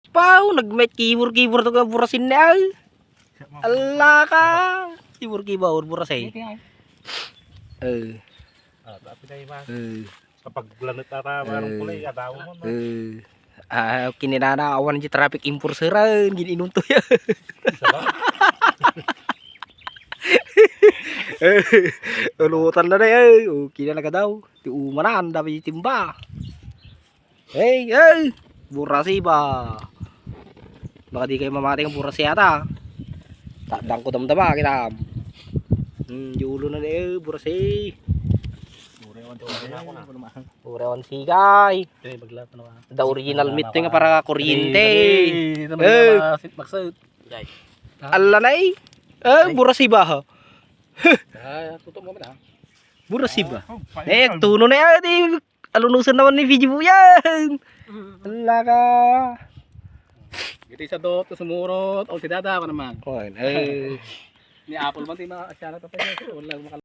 Pau, nag-met kibur-kibur to ka burasin na. Allah ka. Kibur-kibur burasin. Tapi tayo ba? Kapag lanot na marang kulay, adaw mo. Kininanaawan di traffic enforceran, gini inunto ya. Ulutan na eh. Kinala ka daw. Ti umanan dapat timba. Hey, hey. Burasi ba? Baka di kayo mamati ng burasi ata. Takdang ko damdama kita. Julo na eh, burasi. Urewan sigay. The original meat nga para kuryente. Alla na eh. Burasi ba? Tutup mo na. Burasi ba? Tuno na yan. Alunusan naman ni video mo yan. Alla ka. Ito isa dot, sumurot. O si Dada ako naman. Oh, Ni Apple man, di makakasya na ito. Wala